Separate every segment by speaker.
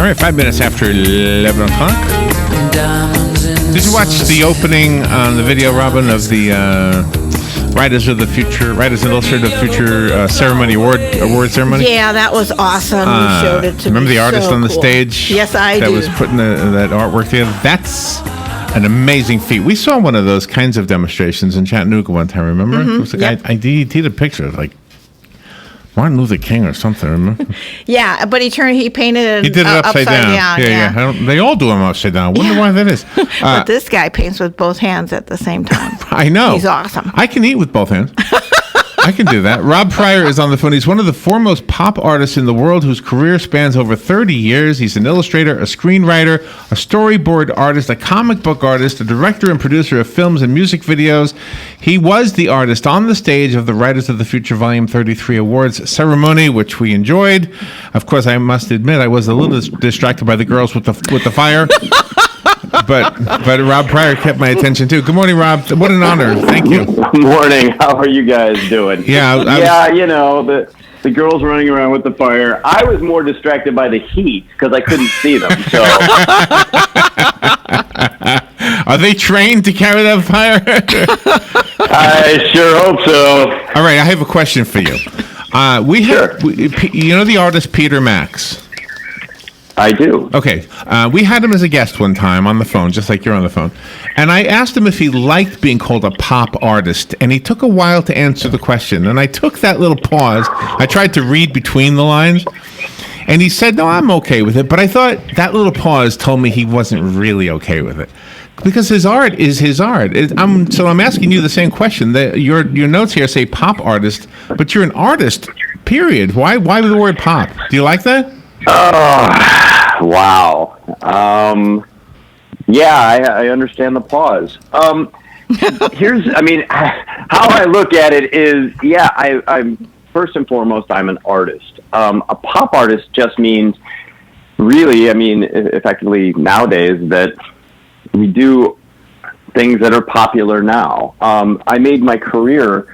Speaker 1: right, 5 minutes after 11 o'clock. Did you watch the opening on the video, Robin, of the Writers and Illustrators of the Future ceremony, award ceremony?
Speaker 2: Yeah, that was awesome. You showed it to me.
Speaker 1: Remember the artist on the stage?
Speaker 2: Yes, I do.
Speaker 1: That was putting that artwork together? That's an amazing feat. We saw one of those kinds of demonstrations in Chattanooga one time, remember? It was a guy, he did a picture of like Martin Luther King or something, remember?
Speaker 2: Yeah, but he painted it,
Speaker 1: he did it upside down. Yeah. They all do them upside down. I wonder why that is.
Speaker 2: But this guy paints with both hands at the same time.
Speaker 1: I know.
Speaker 2: He's awesome.
Speaker 1: I can eat with both hands. I can do that. Rob Pryor is on the phone. He's one of the foremost pop artists in the world whose career spans over 30 years. He's an illustrator, a screenwriter, a storyboard artist, a comic book artist, a director and producer of films and music videos. He was the artist on the stage of the Writers of the Future Volume 33 Awards ceremony, which we enjoyed. Of course, I must admit, I was a little distracted by the girls with the fire. But Rob Pryor kept my attention too. Good morning, Rob. What an honor. Thank you.
Speaker 3: Good morning. How are you guys doing?
Speaker 1: Yeah.
Speaker 3: You know, the girls running around with the fire. I was more distracted by the heat because I couldn't see them. So,
Speaker 1: are they trained to carry that fire?
Speaker 3: I sure hope so.
Speaker 1: All right, I have a question for you. You know the artist Peter Max?
Speaker 3: I do.
Speaker 1: Okay. We had him as a guest one time on the phone, just like you're on the phone. And I asked him if he liked being called a pop artist, and he took a while to answer the question. And I took that little pause. I tried to read between the lines, and he said, no, I'm okay with it. But I thought that little pause told me he wasn't really okay with it. Because his art is his art. So I'm asking you the same question. Your notes here say pop artist, but you're an artist, period. Why the word pop? Do you like that?
Speaker 3: Oh, wow. I understand the pause. How I look at it is, I'm first and foremost, I'm an artist. A pop artist just means really, effectively nowadays that we do things that are popular now. I made my career,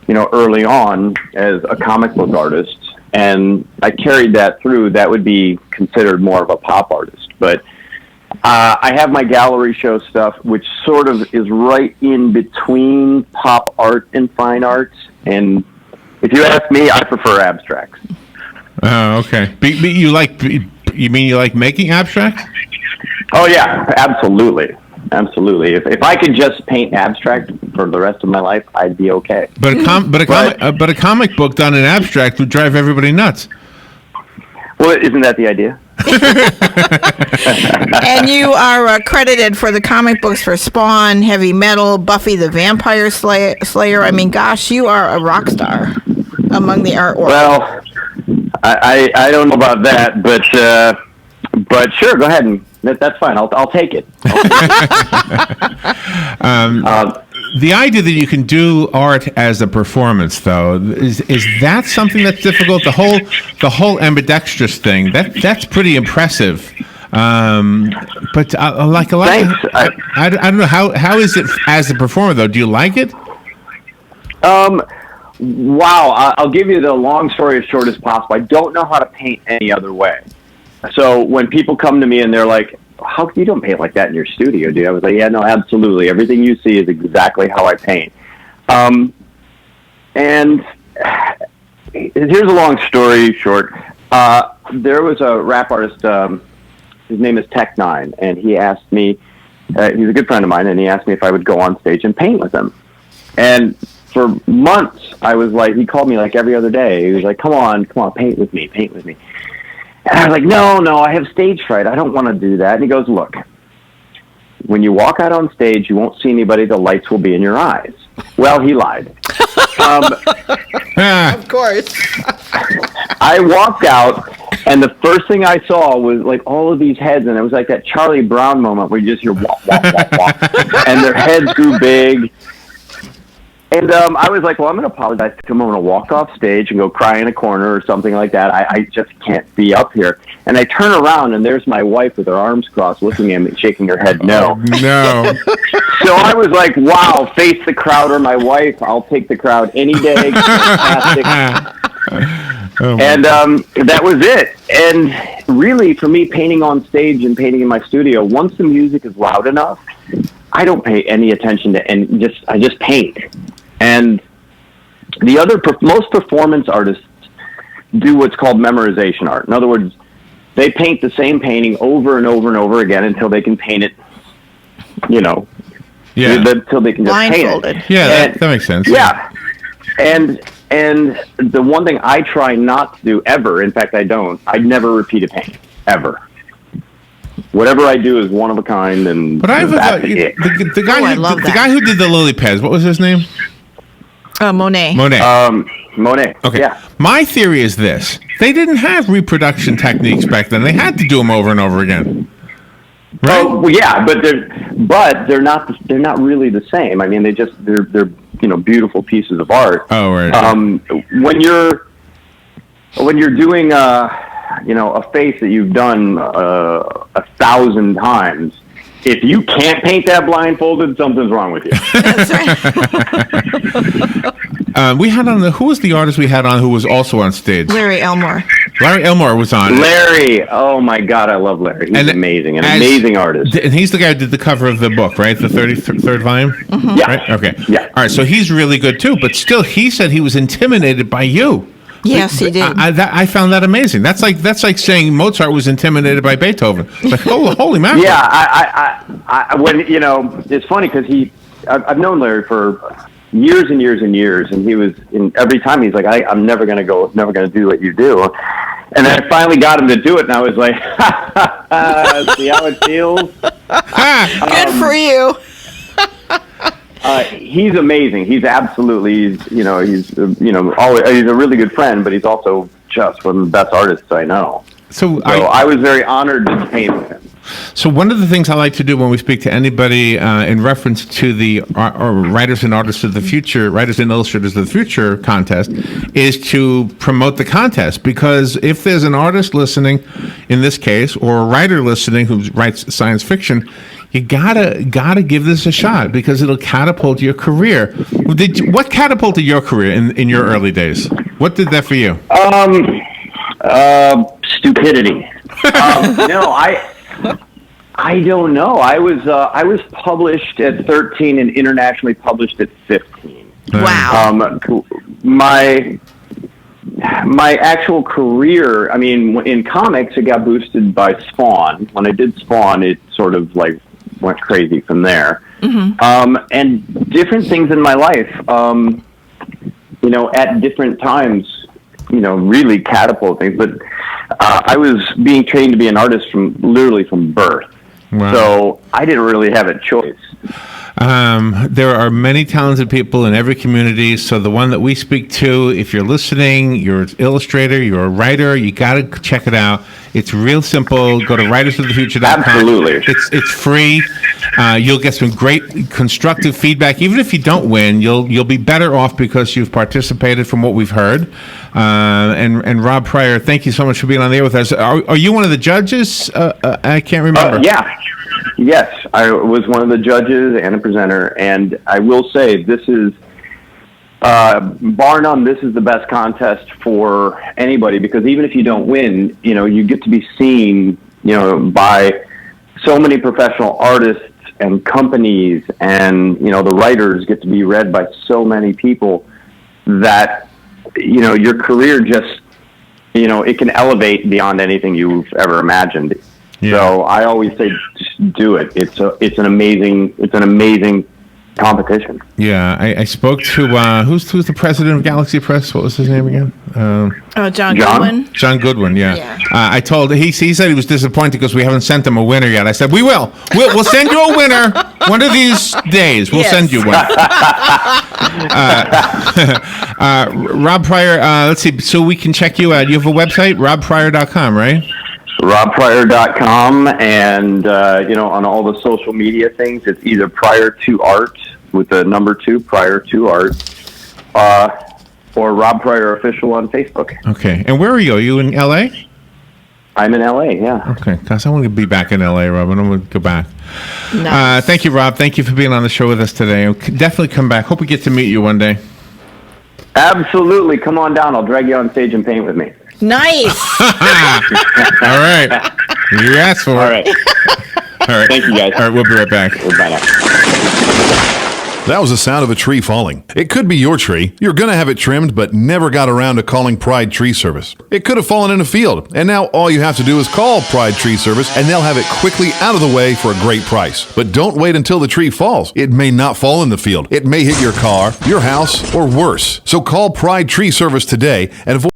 Speaker 3: early on as a comic book artist. And I carried that through. That would be considered more of a pop artist. But I have my gallery show stuff, which sort of is right in between pop art and fine art. And if you ask me, I prefer abstracts.
Speaker 1: Oh, okay. You mean you like making abstracts?
Speaker 3: Oh, yeah, absolutely. Absolutely. If I could just paint abstract for the rest of my life, I'd be okay.
Speaker 1: But a comic book done in abstract would drive everybody nuts.
Speaker 3: Well, isn't that the idea?
Speaker 2: And you are credited for the comic books for Spawn, Heavy Metal, Buffy the Vampire Slayer. I mean, gosh, you are a rock star among the artwork.
Speaker 3: Well, I don't know about that, but sure, go ahead and that's fine. I'll take it.
Speaker 1: The idea that you can do art as a performance, though, is that something that's difficult? The whole ambidextrous thing that's pretty impressive. But like a lot,
Speaker 3: thanks.
Speaker 1: I don't know how is it as a performer though? Do you like it?
Speaker 3: Wow. I'll give you the long story as short as possible. I don't know how to paint any other way. So when people come to me and they're like, how come you don't paint like that in your studio, dude? I was like, yeah, no, absolutely. Everything you see is exactly how I paint. And here's a long story short. There was a rap artist, his name is Tech9, and he asked me, he's a good friend of mine, and he asked me if I would go on stage and paint with him. And for months, I was like, he called me like every other day. He was like, come on, paint with me. And I was like, no, I have stage fright. I don't want to do that. And he goes, look, when you walk out on stage, you won't see anybody. The lights will be in your eyes. Well, he lied.
Speaker 2: Of course.
Speaker 3: I walked out, and the first thing I saw was like all of these heads, and it was like that Charlie Brown moment where you just hear walk, walk, walk, walk, and their heads grew big. And I was like, well, I'm going to apologize to him. I'm going to walk off stage and go cry in a corner or something like that. I just can't be up here. And I turn around, and there's my wife with her arms crossed, looking at me, shaking her head, no.
Speaker 1: No.
Speaker 3: So I was like, wow, face the crowd or my wife. I'll take the crowd any day. Fantastic. And that was it. And really, for me, painting on stage and painting in my studio, once the music is loud enough, I don't pay any attention to, and I just paint. And most performance artists do what's called memorization art. In other words, they paint the same painting over and over and over again until they can paint it, until they can just
Speaker 2: blindfolded.
Speaker 3: paint it.
Speaker 1: Yeah, that makes sense.
Speaker 3: Yeah. And the one thing I try not to do ever, in fact, I never repeat a painting, ever. Whatever I do is one of a kind, and
Speaker 1: but I have the guy who did the lily pads. What was his name?
Speaker 2: Monet.
Speaker 3: Monet.
Speaker 1: Okay.
Speaker 3: Yeah.
Speaker 1: My theory is this: they didn't have reproduction techniques back then. They had to do them over and over again. Right?
Speaker 3: Oh, well, yeah, but they're not really the same. I mean, they're beautiful pieces of art.
Speaker 1: Oh, right.
Speaker 3: When you're doing a face that you've done 1,000 times, if you can't paint that blindfolded, something's wrong with you.
Speaker 2: That's right.
Speaker 1: We had on who was the artist we had on who was also on stage?
Speaker 2: Larry Elmore.
Speaker 1: Larry Elmore was on.
Speaker 3: Larry, oh my God, I love Larry. He's amazing, an amazing artist.
Speaker 1: And he's the guy who did the cover of the book, right? The 33rd volume?
Speaker 2: Mm-hmm.
Speaker 3: Yeah.
Speaker 1: Right? Okay.
Speaker 3: Yeah.
Speaker 1: All right, so he's really good too, but still, he said he was intimidated by you.
Speaker 2: Yes, he did.
Speaker 1: I found that amazing. That's like saying Mozart was intimidated by Beethoven. It's like, holy mackerel.
Speaker 3: Yeah, I when it's funny because I've known Larry for years and years and years, and he was every time he's like, I'm never gonna do what you do, and then I finally got him to do it, and I was like, see how it feels.
Speaker 2: Good for you.
Speaker 3: He's amazing. He's absolutely, he's a really good friend, but he's also just one of the best artists I know. So I was very honored to paint with him.
Speaker 1: So one of the things I like to do when we speak to anybody in reference to the Writers and Artists of the Future, Writers and Illustrators of the Future contest, is to promote the contest. Because if there's an artist listening, in this case, or a writer listening who writes science fiction, you gotta give this a shot because it'll catapult your career. What catapulted your career in your early days? What did that for you?
Speaker 3: Stupidity. No, I don't know. I was published at 13 and internationally published at 15.
Speaker 2: Wow.
Speaker 3: My actual career, I mean, in comics, it got boosted by Spawn. When I did Spawn, it sort of like went crazy from there. Mm-hmm. And different things in my life, at different times, really catapult things. But I was being trained to be an artist literally from birth.
Speaker 1: Wow.
Speaker 3: So I didn't really have a choice.
Speaker 1: There are many talented people in every community. So the one that we speak to, if you're listening, you're an illustrator, you're a writer, you got to check it out. It's real simple. Go to writersofthefuture.com.
Speaker 3: Absolutely.
Speaker 1: It's free. You'll get some great constructive feedback. Even if you don't win, you'll be better off because you've participated from what we've heard. And Rob Pryor, thank you so much for being on the air with us. Are you one of the judges? I can't remember.
Speaker 3: Yeah. Yes, I was one of the judges and a presenter, and I will say this is, bar none, this is the best contest for anybody because even if you don't win, you get to be seen, by so many professional artists and companies, and the writers get to be read by so many people that your career just it can elevate beyond anything you've ever imagined. Yeah. So I always say, just do it. It's an amazing competition.
Speaker 1: Yeah, I spoke to who's the president of Galaxy Press? What was his name again?
Speaker 2: John Goodwin.
Speaker 1: John Goodwin. Yeah. I told he said he was disappointed because we haven't sent him a winner yet. I said we will. We'll send you a winner one of these days. We'll send you one. Rob Pryor. Let's see. So we can check you out. You have a website, robpryor.com, right?
Speaker 3: robpryor.com, and on all the social media things, it's either Prior to Art with the number 2, Prior to Art, or Rob Pryor Official on Facebook.
Speaker 1: Okay. And where are you? Are you in LA?
Speaker 3: I'm in LA, yeah.
Speaker 1: Okay, because I want to be back in LA, Rob, and I'm going to go back.
Speaker 2: Nice.
Speaker 1: Thank you, Rob. Thank you for being on the show with us today. I'll definitely come back. Hope we get to meet you one day.
Speaker 3: Absolutely. Come on down. I'll drag you on stage and paint with me.
Speaker 2: Nice.
Speaker 1: All right. You asked for it.
Speaker 3: All right.
Speaker 1: All right.
Speaker 3: Thank you, guys.
Speaker 1: All right, we'll be right back.
Speaker 3: Bye now.
Speaker 4: That was the sound of a tree falling. It could be your tree. You're going to have it trimmed, but never got around to calling Pride Tree Service. It could have fallen in a field, and now all you have to do is call Pride Tree Service, and they'll have it quickly out of the way for a great price. But don't wait until the tree falls. It may not fall in the field. It may hit your car, your house, or worse. So call Pride Tree Service today and avoid